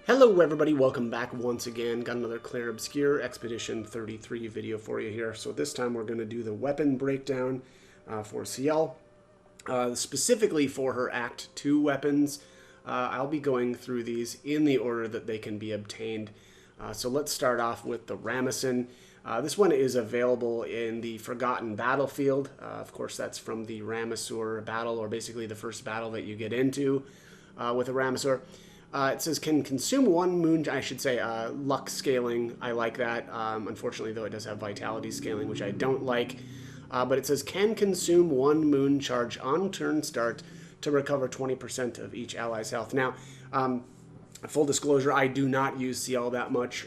Hello everybody, welcome back once again. Got another Clair Obscur Expedition 33 video for you here. So this time we're going to do the weapon breakdown for Sciel, specifically for her Act 2 weapons. I'll be going through these in the order that they can be obtained. So let's start off with the Ramison. This one is available in the Forgotten Battlefield. Of course, that's from the Ramesur battle, or basically the first battle that you get into with a Ramesur. It says can consume one moon, I should say luck scaling. I like that. Unfortunately, though, it does have vitality scaling, which I don't like. But it says can consume one moon charge on turn start to recover 20% of each ally's health. Now, full disclosure, I do not use Sciel that much.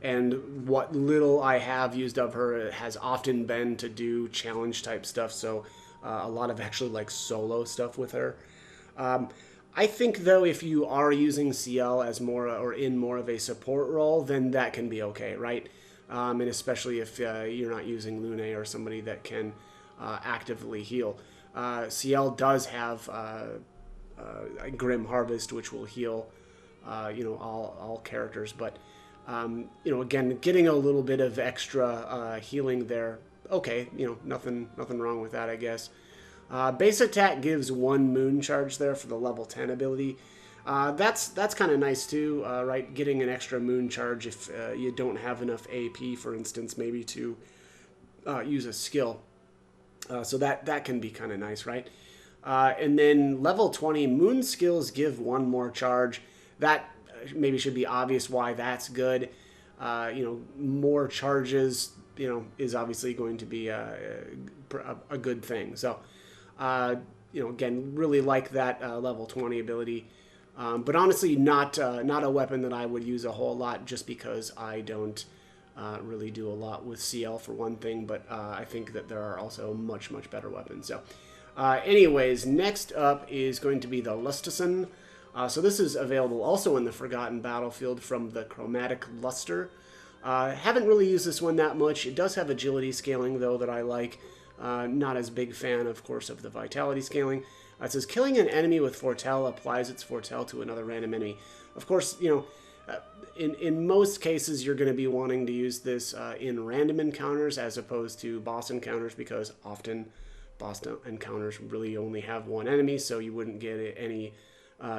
And what little I have used of her has often been to do challenge type stuff. So a lot of actually like solo stuff with her. I think, though, if you are using Sciel as more or in more of a support role, then that can be okay, right? And especially if you're not using Lune or somebody that can actively heal. Sciel does have a Grim Harvest, which will heal, all characters. But again, getting a little bit of extra healing there, okay, nothing wrong with that, I guess. Base attack gives one moon charge there for the level 10 ability. That's kind of nice too, right? Getting an extra moon charge if you don't have enough AP, for instance, maybe to use a skill. So that can be kind of nice, right? And then level 20 moon skills give one more charge. That maybe should be obvious why that's good. More charges, is obviously going to be a good thing. So. Again, really like that level 20 ability, but honestly, not a weapon that I would use a whole lot, just because I don't really do a lot with Sciel for one thing. But I think that there are also much better weapons. So, anyways, next up is going to be the Lustison. So this is available also in the Forgotten Battlefield from the Chromatic Luster. Haven't really used this one that much. It does have agility scaling though that I like. Not as big fan, of course, of the vitality scaling. It says killing an enemy with Foretell applies its Foretell to another random enemy. Of course, in most cases you're going to be wanting to use this in random encounters as opposed to boss encounters, because often boss encounters really only have one enemy, so you wouldn't get any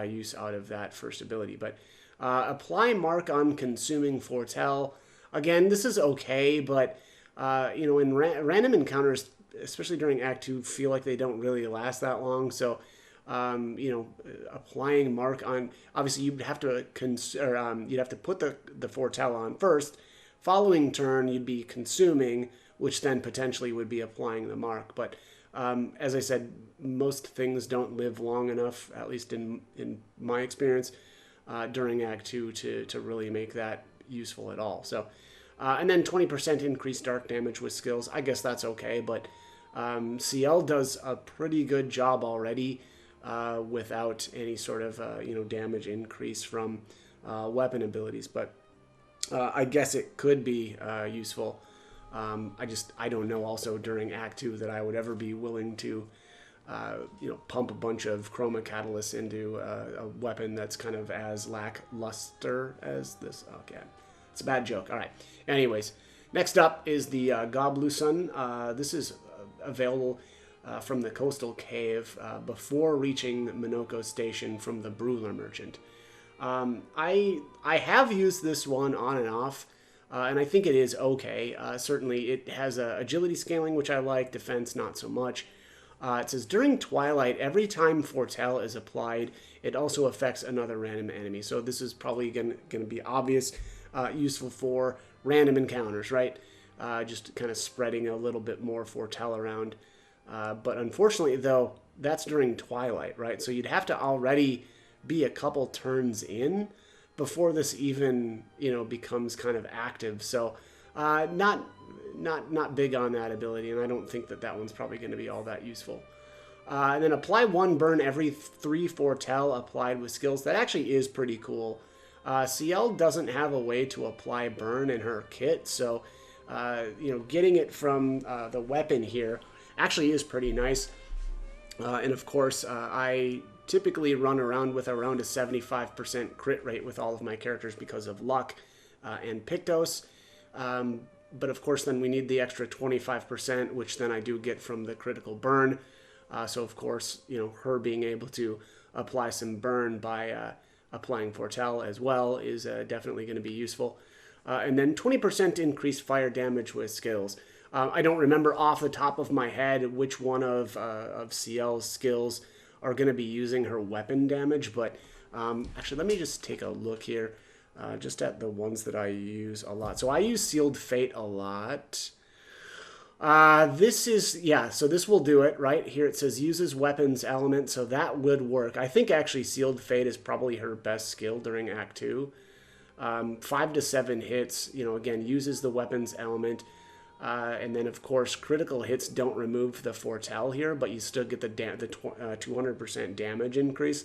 use out of that first ability. But apply mark on consuming Foretell. Again, this is okay, but in random encounters, especially during Act 2, feel like they don't really last that long. So, applying mark on, obviously you'd have to you'd have to put the Foretell on first. Following turn, you'd be consuming, which then potentially would be applying the mark. But as I said, most things don't live long enough, at least in my experience, during Act 2 to really make that useful at all. So. And then 20% increased dark damage with skills. I guess that's okay, but Sciel does a pretty good job already without any sort of damage increase from weapon abilities. But I guess it could be useful. I don't know also during Act 2 that I would ever be willing to pump a bunch of chroma catalysts into a weapon that's kind of as lackluster as this. Okay. It's a bad joke. All right. Anyways, next up is the Gobluson. This is available from the Coastal Cave before reaching Minoko Station from the Bruler Merchant. I have used this one on and off, and I think it is okay. Certainly, it has agility scaling, which I like. Defense, not so much. It says, during Twilight, every time Foretell is applied, it also affects another random enemy. So this is probably going to be obvious. Useful for random encounters, right? Just kind of spreading a little bit more Foretell around. But unfortunately, though, that's during Twilight, right? So you'd have to already be a couple turns in before this even, becomes kind of active. So not big on that ability, and I don't think that one's probably going to be all that useful. And then apply one burn every 3 Foretell applied with skills. That actually is pretty cool. Sciel doesn't have a way to apply burn in her kit, so getting it from the weapon here actually is pretty nice. And of course, I typically run around with around a 75% crit rate with all of my characters because of luck and Pictos. But of course, then we need the extra 25%, which then I do get from the critical burn. So of course, her being able to apply some burn by applying Foretell as well is definitely going to be useful. And then 20% increased fire damage with skills. I don't remember off the top of my head which one of Sciel's skills are going to be using her weapon damage, but actually let me just take a look here just at the ones that I use a lot. So I use Sealed Fate a lot. This is, yeah, so this will do it, right? Here it says uses weapons element, so that would work. I think actually Sealed Fate is probably her best skill during Act 2. 5 to 7 hits, again, uses the weapons element. And then, of course, critical hits don't remove the Foretell here, but you still get the 200% damage increase.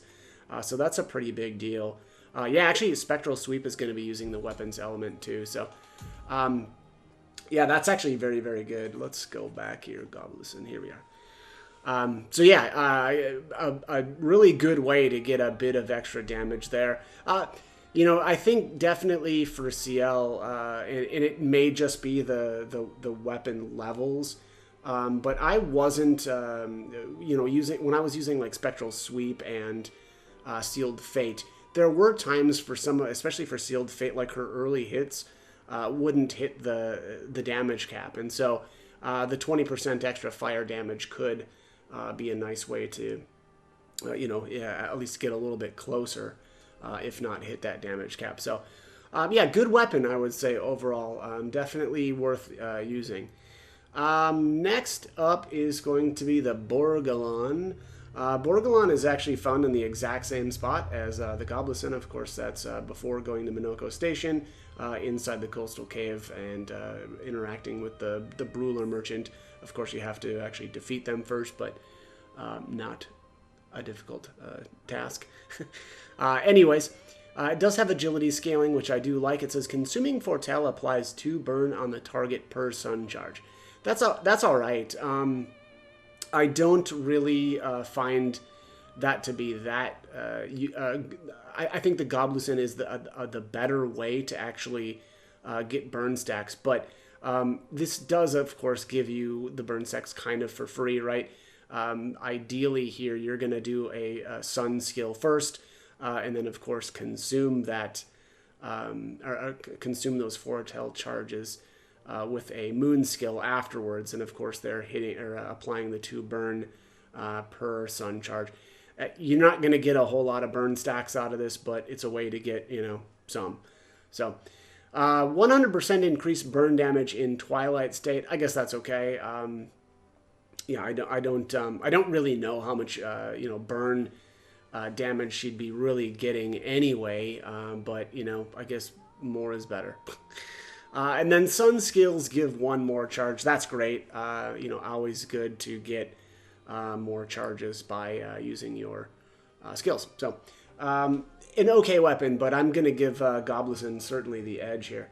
So that's a pretty big deal. Yeah, actually, Spectral Sweep is going to be using the weapons element too. So, yeah, that's actually very, very good. Let's go back here, Goblison. Here we are. So yeah, a really good way to get a bit of extra damage there. I think definitely for Sciel, and it may just be the weapon levels, but I wasn't, when I was using like Spectral Sweep and Sealed Fate, there were times for some, especially for Sealed Fate, like her early hits wouldn't hit the damage cap, and so the 20% extra fire damage could be a nice way to, at least get a little bit closer. If not hit that damage cap. So, yeah, good weapon, I would say, overall. Definitely worth using. Next up is going to be the Borgalon. Borgalon is actually found in the exact same spot as the Goblison. Of course, that's before going to Minoko Station, inside the Coastal Cave, and interacting with the Bruler Merchant. Of course, you have to actually defeat them first, but not a difficult task. Anyways, it does have agility scaling, which I do like. It says consuming Foretell applies 2 burn on the target per sun charge. That's all right. I don't really find that to be that. I think the Goblison is the better way to actually get burn stacks, but this does, of course, give you the burn stacks kind of for free, right? Ideally here, you're going to do a sun skill first, and then, of course, consume that, or consume those Foretell charges with a moon skill afterwards. And, of course, they're hitting or applying the 2 burn per sun charge. You're not going to get a whole lot of burn stacks out of this, but it's a way to get, some. So, 100% increased burn damage in Twilight State. I guess that's okay. Yeah, I don't really know how much burn damage she'd be really getting anyway, but I guess more is better. And then sun skills give 1 more charge. That's great. Always good to get more charges by using your skills. So an okay weapon, but I'm gonna give Goblison certainly the edge here.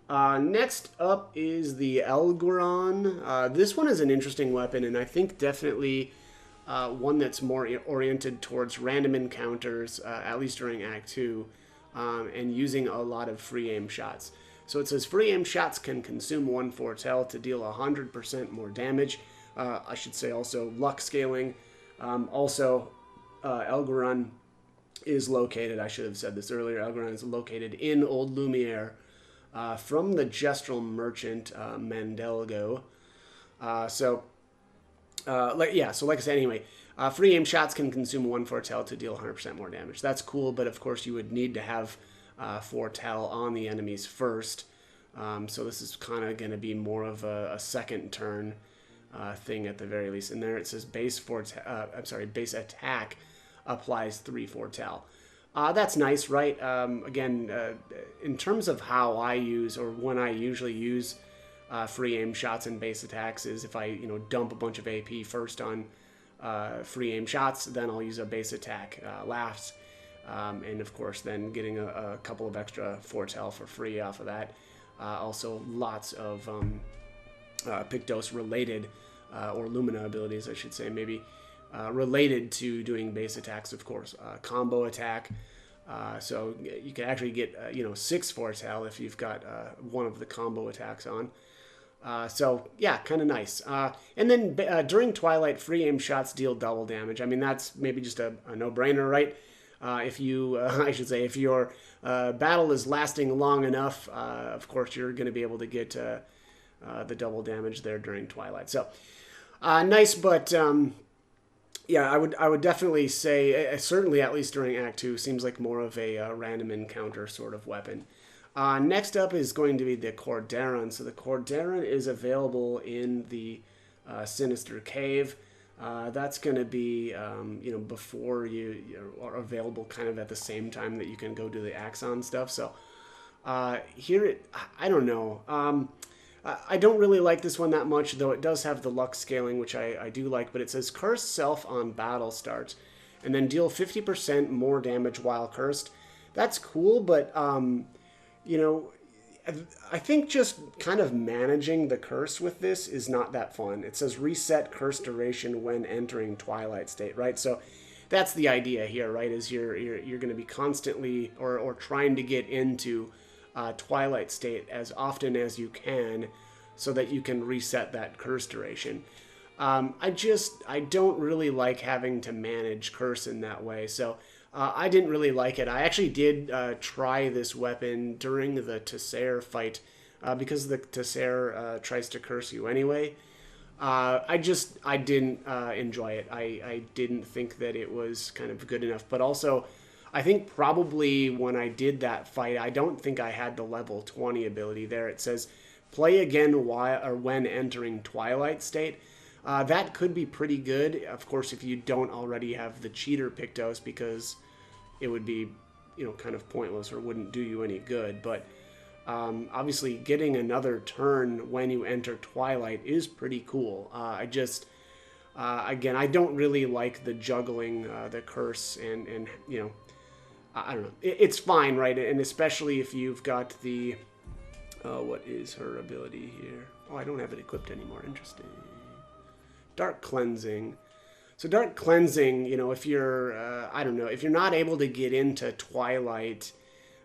Next up is the Elgueron. This one is an interesting weapon, and I think definitely one that's more oriented towards random encounters, at least during Act 2, and using a lot of free aim shots. So it says free aim shots can consume 1 Foretell to deal 100% more damage. I should say also luck scaling. Also, Elgueron is located, I should have said this earlier, Elgueron is located in Old Lumiere, from the Gestural Merchant, Mandelgo. So like I said, anyway, free aim shots can consume 1 Foretell to deal 100% more damage. That's cool, but of course you would need to have Foretell on the enemies first. So this is kind of going to be more of a second turn thing at the very least. And there it says base attack applies 3 Foretell. That's nice, right? Again, in terms of how I use, or when I usually use free aim shots and base attacks, is if I dump a bunch of AP first on free aim shots, then I'll use a base attack last, and of course then getting a couple of extra Foretell for free off of that. Also lots of Pictos related or Lumina abilities, I should say, maybe related to doing base attacks, of course. Combo attack. So you can actually get, 6 foretell if you've got one of the combo attacks on. So, yeah, kind of nice. And then during Twilight, free aim shots deal double damage. I mean, that's maybe just a no-brainer, right? If you, I should say, if your battle is lasting long enough, of course, you're going to be able to get the double damage there during Twilight. So, nice, but... yeah, I would definitely say, certainly at least during Act 2, seems like more of a random encounter sort of weapon. Next up is going to be the Cordaron. So the Cordaron is available in the Sinister Cave. That's going to be, before you are available kind of at the same time that you can go do the Axon stuff. So here, I don't know. I don't really like this one that much, though it does have the luck scaling, which I do like, but it says curse self on battle starts, and then deal 50% more damage while cursed. That's cool, but, I think just kind of managing the curse with this is not that fun. It says reset curse duration when entering Twilight state, right? So that's the idea here, right, is you're going to be constantly or trying to get into Twilight state as often as you can so that you can reset that curse duration. I don't really like having to manage curse in that way, so I didn't really like it. I actually did try this weapon during the Tesser fight because the Tesser tries to curse you anyway. I didn't enjoy it. I didn't think that it was kind of good enough, but also I think probably when I did that fight, I don't think I had the level 20 ability there. It says, play again when entering Twilight state. That could be pretty good, of course, if you don't already have the Cheater Pictos, because it would be, kind of pointless or wouldn't do you any good. But obviously getting another turn when you enter Twilight is pretty cool. Again, I don't really like the juggling, the curse, and I don't know. It's fine, right? And especially if you've got the... what is her ability here? Oh, I don't have it equipped anymore. Interesting. Dark Cleansing. So Dark Cleansing, if you're... I don't know. If you're not able to get into Twilight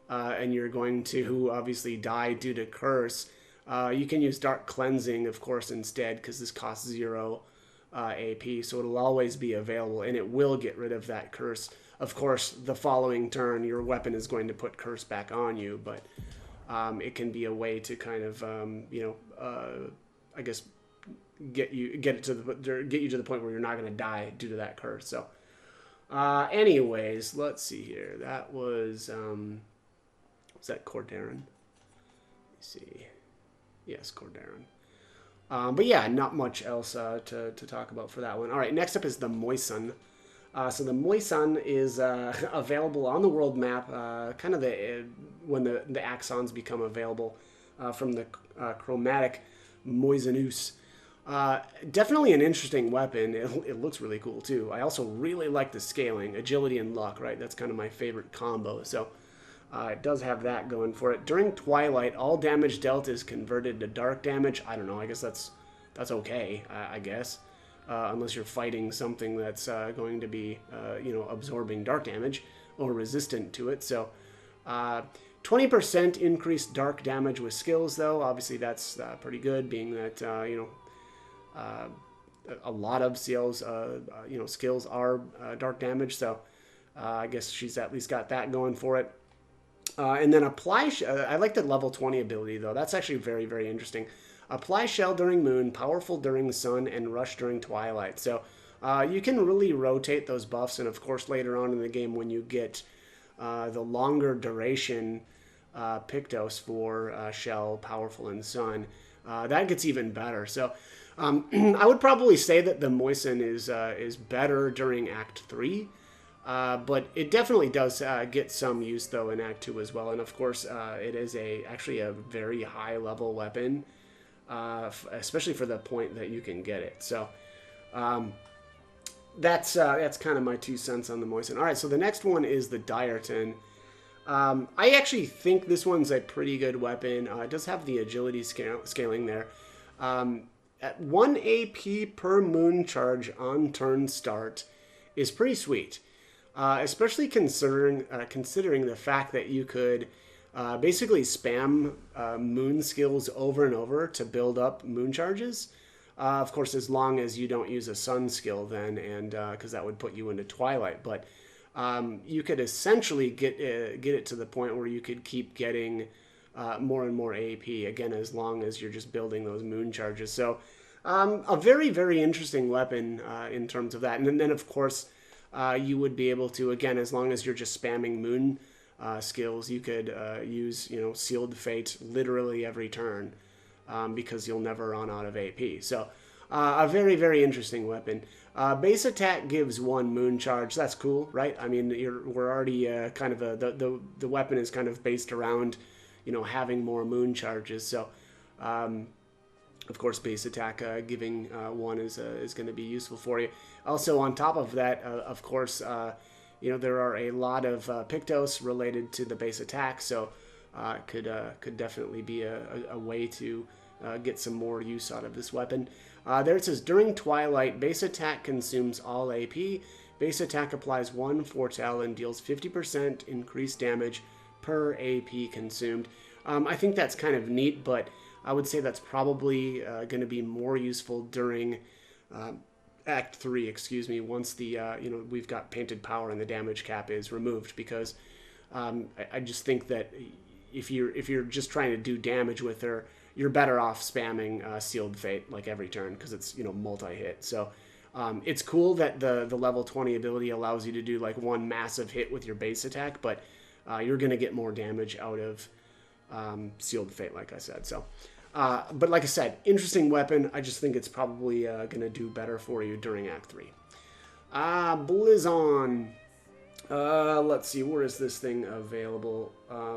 and you're going to obviously die due to curse, you can use Dark Cleansing, of course, instead, because this costs 0 AP. So it'll always be available, and it will get rid of that curse. Of course, the following turn, your weapon is going to put curse back on you, but it can be a way to kind of, I guess, get you to the point where you're not going to die due to that curse. So, anyways, let's see here. That was that Cordaron? Let me see. Yes, Cordaron. But yeah, not much else to talk about for that one. All right, next up is the Moison. So the Moison is available on the world map, kind of when the Axons become available from the chromatic Moisonus. Definitely an interesting weapon. It looks really cool too. I also really like the scaling, agility and luck, right? That's kind of my favorite combo. So it does have that going for it. During Twilight, all damage dealt is converted to dark damage. I don't know. I guess that's okay, I guess. Unless you're fighting something that's going to be, absorbing dark damage or resistant to it. So 20% increased dark damage with skills, though. Obviously, that's pretty good, being that, a lot of Sciel's, skills are dark damage. So I guess she's at least got that going for it. And then I like the level 20 ability, though. That's actually very, very interesting. Apply Shell during Moon, Powerful during Sun, and Rush during Twilight. So you can really rotate those buffs, and of course later on in the game when you get the longer duration Pictos for Shell, Powerful, and Sun, that gets even better. So I would probably say that the Moison is better during Act 3, but it definitely does get some use, though, in Act 2 as well. And of course it is actually a very high level weapon. Especially for the point that you can get it. So that's kind of my 2 cents on the Moison. All right, so the next one is the Diarton. I actually think this one's a pretty good weapon. It does have the agility scaling there. at 1 AP per moon charge on turn start is pretty sweet. Especially considering the fact that you could basically spam moon skills over and over to build up moon charges. Of course, as long as you don't use a sun skill then, and because that would put you into Twilight. But you could essentially get it to the point where you could keep getting more and more AP, again, as long as you're just building those moon charges. So a very, very interesting weapon in terms of that. And then of course, you would be able to, again, as long as you're just spamming moon skills, you could use, Sealed Fate literally every turn because you'll never run out of AP. So a very, very interesting weapon. Base attack gives 1 moon charge. That's cool, right? I mean, we're already kind of the weapon is kind of based around, having more moon charges. So, of course, base attack giving 1 is going to be useful for you. Also, on top of that, of course, there are a lot of Pictos related to the base attack, so could definitely be a way to get some more use out of this weapon. There it says, during Twilight, base attack consumes all AP. Base attack applies 1 foretell and deals 50% increased damage per AP consumed. I think that's kind of neat, but I would say that's probably going to be more useful during Act 3, once the we've got Painted Power and the damage cap is removed, because I just think that if you're just trying to do damage with her, you're better off spamming Sealed Fate like every turn, because it's multi-hit. So it's cool that the level 20 ability allows you to do like 1 massive hit with your base attack, but you're going to get more damage out of Sealed Fate, like I said. So but like I said, interesting weapon. I just think it's probably going to do better for you during Act 3. Blizzon. Let's see, where is this thing available?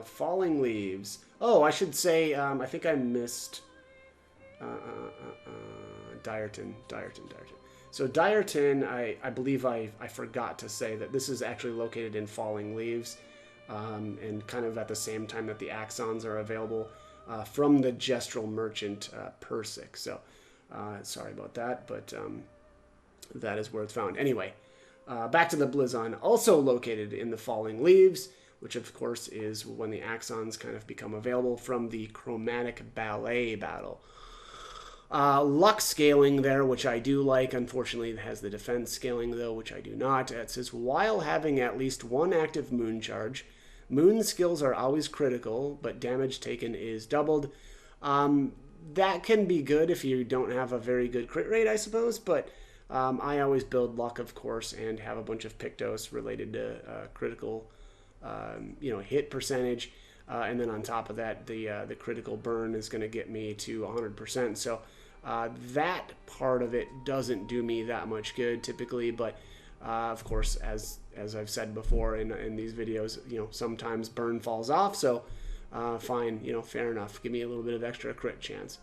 Falling Leaves. Oh, I should say, I think I missed Direton. So Direton, I believe I forgot to say that this is actually located in Falling Leaves, and kind of at the same time that the Axons are available from the Gestural Merchant Persic. So sorry about that, but that is where it's found. Anyway, back to the Blizzon, also located in the Falling Leaves, which of course is when the Axons kind of become available from the Chromatic Ballet battle. Luck scaling there, which I do like. Unfortunately, it has the defense scaling, though, which I do not. It says, while having at least 1 active moon charge, moon skills are always critical, but damage taken is doubled. That can be good if you don't have a very good crit rate, I suppose, but I always build luck, of course, and have a bunch of Pictos related to critical hit percentage. And then on top of that, the critical burn is going to get me to 100%. So that part of it doesn't do me that much good typically, but of course, as I've said before in these videos, sometimes burn falls off. So fine, fair enough. Give me a little bit of extra crit chance.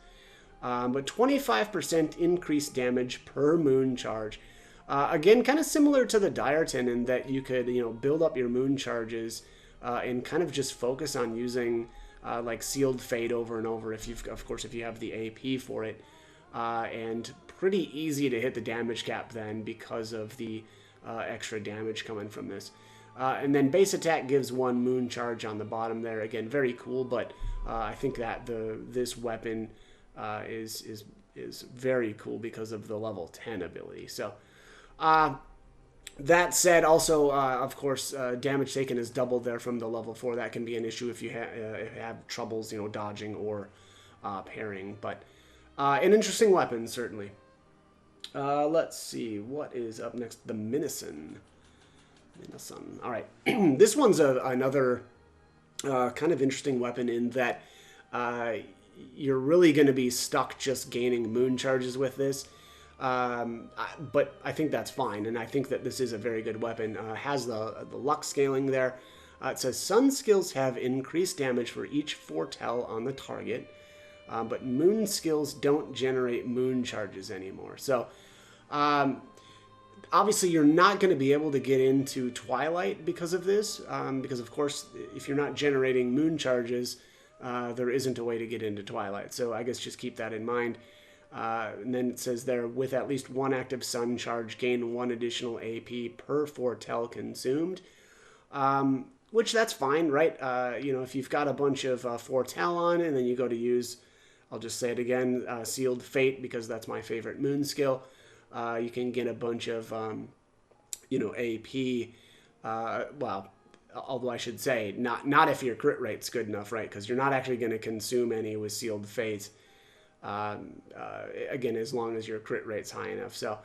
But 25% increased damage per moon charge. Again, kind of similar to the Direton in that you could, build up your moon charges and kind of just focus on using like Sealed Fate over and over if you have the AP for it. And pretty easy to hit the damage cap then because of the extra damage coming from this. And then base attack gives 1 moon charge on the bottom there. Again, very cool, but I think that this weapon is very cool because of the level 10 ability. So that said, also, of course, damage taken is doubled there from the level 4. That can be an issue if you have troubles, dodging or parrying. But an interesting weapon, certainly. Let's see, what is up next? The Minison. All right, this one's another kind of interesting weapon in that you're really going to be stuck just gaining moon charges with this. But I think that's fine, and I think that this is a very good weapon. Has the luck scaling there. It says sun skills have increased damage for each foretell on the target, but moon skills don't generate moon charges anymore. So obviously you're not going to be able to get into Twilight because of this, because of course if you're not generating moon charges, there isn't a way to get into Twilight. So I guess just keep that in mind. And then it says there, with at least one active sun charge, gain 1 additional AP per foretell consumed. Which that's fine, right? If you've got a bunch of foretell on and then you go to use, I'll just say it again, Sealed Fate, because that's my favorite moon skill. You can get a bunch of, AP. Well, although I should say, not if your crit rate's good enough, right? Because you're not actually going to consume any with Sealed Fate. Again, as long as your crit rate's high enough. So,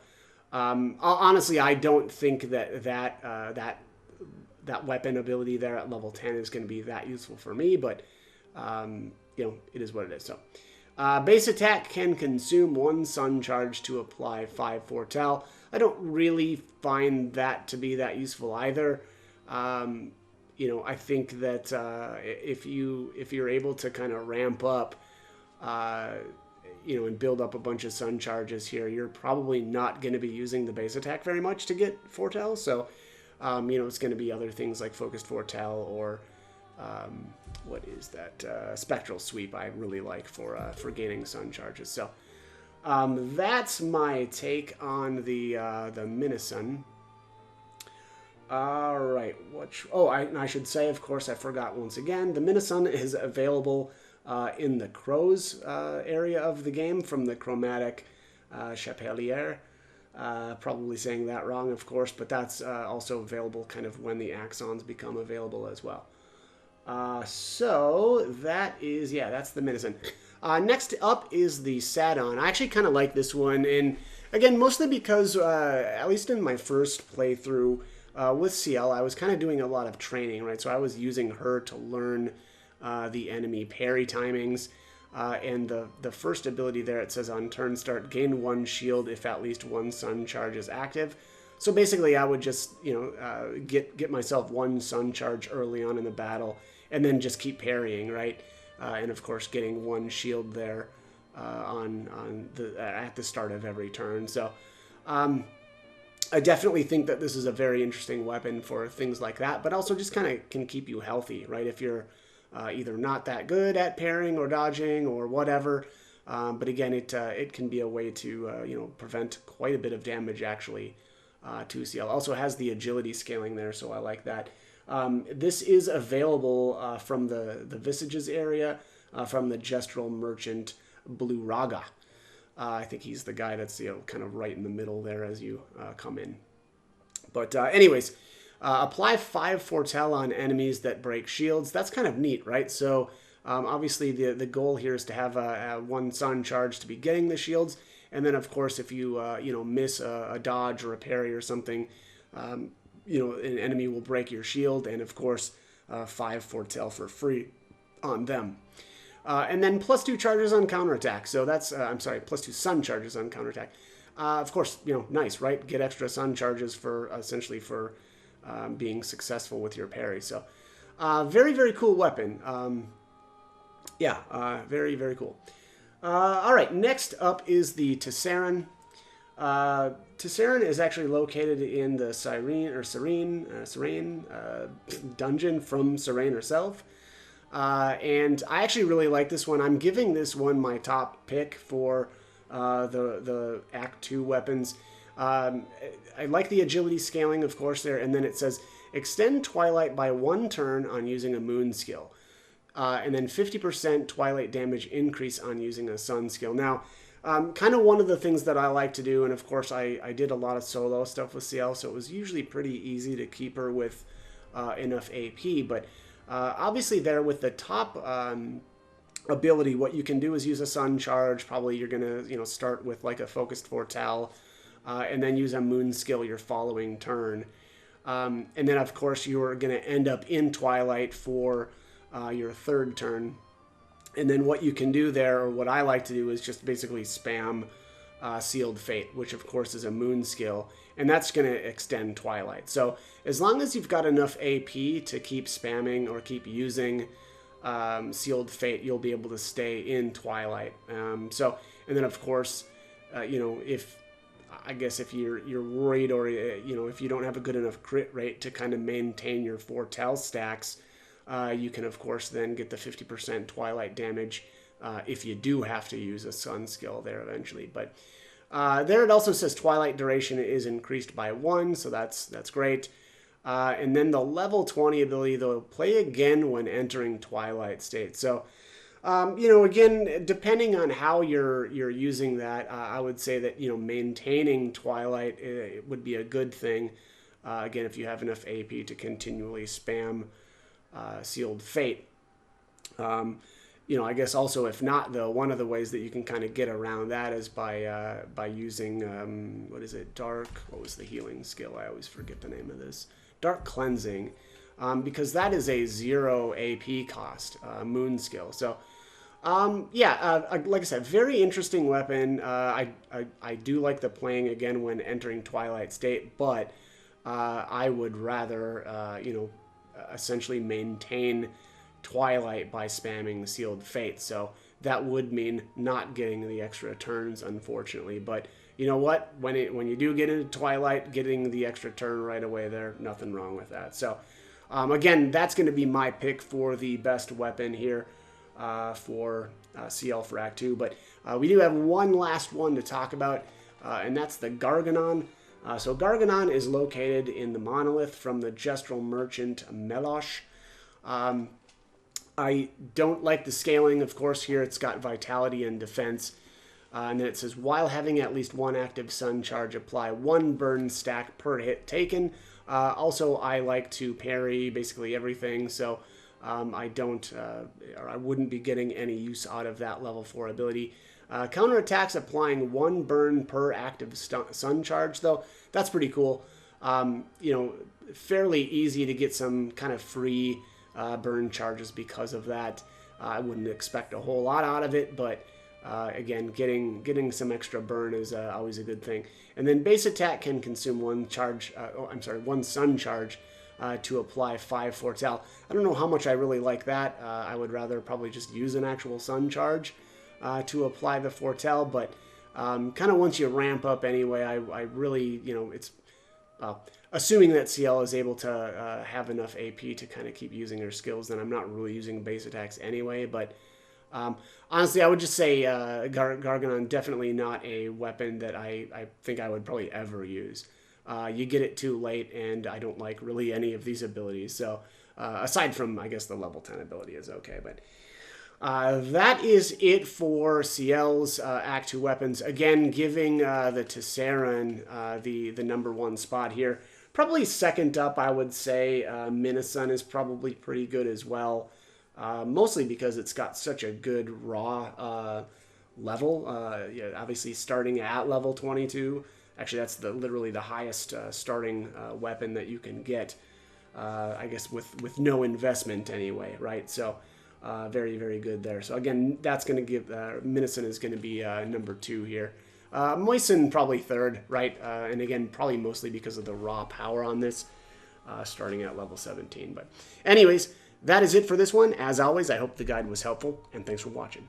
honestly, I don't think that weapon ability there at level 10 is going to be that useful for me, but it is what it is. So, base attack can consume 1 sun charge to apply 5 foretell. I don't really find that to be that useful either. I think that if you're able to kind of ramp up, and build up a bunch of sun charges here, you're probably not going to be using the base attack very much to get foretell. So, it's going to be other things like focused foretell or what is that? Spectral sweep. I really like for gaining sun charges. So, that's my take on the Minisun. All right. I should say, of course, I forgot once again, the Minisun is available in the Crows area of the game from the Chromatic Chapelier. Probably saying that wrong, of course, but that's also available kind of when the Axons become available as well. So that's the Minisun. Next up is the Sadon. I actually kind of like this one, and again, mostly because, at least in my first playthrough with Sciel, I was kind of doing a lot of training, right? So I was using her to learn the enemy parry timings. And the first ability there, it says on turn start, gain 1 shield if at least 1 sun charge is active. So basically I would just, get myself 1 sun charge early on in the battle and then just keep parrying, right? And of course getting 1 shield there at the start of every turn. So I definitely think that this is a very interesting weapon for things like that, but also just kind of can keep you healthy, right? If you're either not that good at parrying or dodging or whatever. But again, it can be a way to prevent quite a bit of damage actually to Sciel. Also has the agility scaling there, so I like that. This is available from the Visages area, from the Gestural Merchant Blue Raga. I think he's the guy that's kind of right in the middle there as you come in. But anyways. Apply 5 foretell on enemies that break shields. That's kind of neat, right? So obviously the goal here is to have a 1 sun charge to be getting the shields, and then of course if you miss a dodge or a parry or something, an enemy will break your shield, and of course 5 foretell for free on them. And then +2 charges on counterattack. So that's +2 sun charges on counterattack. Of course, nice, right? Get extra sun charges for essentially for being successful with your parry. So very, very cool weapon. Very, very cool. All right, next up is the Tesseran. Tesseran is actually located in the Serene dungeon from Serene herself. And I actually really like this one. I'm giving this one my top pick for the Act 2 weapons. I like the agility scaling, of course, there, and then it says extend Twilight by 1 turn on using a moon skill, and then 50% Twilight damage increase on using a sun skill. Now, kind of one of the things that I like to do, and of course I did a lot of solo stuff with Sciel, so it was usually pretty easy to keep her with enough AP, but obviously there with the top ability, what you can do is use a sun charge. Probably you're gonna start with like a focused foretell, and then use a moon skill your following turn. And then, of course, you're going to end up in Twilight for your 3rd turn. And then what you can do there, or what I like to do, is just basically spam Sealed Fate, which, of course, is a moon skill. And that's going to extend Twilight. So as long as you've got enough AP to keep spamming or keep using Sealed Fate, you'll be able to stay in Twilight. And then, of course, if you're worried, or if you don't have a good enough crit rate to kind of maintain your foretell stacks, you can of course then get the 50% Twilight damage if you do have to use a sun skill there eventually. But there it also says Twilight duration is increased by 1, so that's great. And then the level 20 ability, though, play again when entering Twilight state. So, you know, again, depending on how you're using that, I would say that, you know, maintaining Twilight it would be a good thing. Again, if you have enough AP to continually spam Sealed Fate. You know, I guess also if not, though, one of the ways that you can kind of get around that is by using, what is it, what was the healing skill? I always forget the name of this. Dark Cleansing, because that is a 0 AP cost moon skill. So, yeah, like I said, very interesting weapon. I do like the playing again when entering Twilight state, but I would rather, you know, essentially maintain Twilight by spamming the Sealed Fate. So that would mean not getting the extra turns, unfortunately. But you know what? When you do get into Twilight, getting the extra turn right away there, nothing wrong with that. So again, that's going to be my pick for the best weapon here for Sciel for Act 2. But we do have one last one to talk about, and that's the Garganon. So Garganon is located in the monolith from the Gestural Merchant Melosh. I don't like the scaling, of course. Here it's got Vitality and Defense. And then it says, while having at least one active sun charge, apply 1 burn stack per hit taken. Also, I like to parry basically everything, so I don't, or I wouldn't be getting any use out of that level 4 ability. Counterattacks applying 1 burn per active sun charge, though. That's pretty cool. You know, fairly easy to get some kind of free burn charges because of that. I wouldn't expect a whole lot out of it, but again, getting some extra burn is always a good thing. And then base attack can consume 1 sun charge to apply 5 foretell. I don't know how much I really like that. I would rather probably just use an actual sun charge to apply the foretell, but kind of once you ramp up anyway, I really, you know, it's assuming that Sciel is able to have enough AP to kind of keep using her skills, then I'm not really using base attacks anyway. But honestly, I would just say Garganon definitely not a weapon that I think I would probably ever use. You get it too late, and I don't like really any of these abilities. So aside from, I guess, the level 10 ability is okay. But that is it for Sciel's Act 2 weapons. Again, giving the Tesseran the #1 spot here. Probably second up, I would say. Minasun is probably pretty good as well. Mostly because it's got such a good raw level. Yeah, obviously starting at level 22. Actually, that's literally the highest starting weapon that you can get. I guess with no investment anyway, right? So very, very good there. So again, that's going to give Minasun is going to be #2 here. Moisen probably third, right? And again, probably mostly because of the raw power on this, starting at level 17. But anyways, that is it for this one. As always, I hope the guide was helpful, and thanks for watching.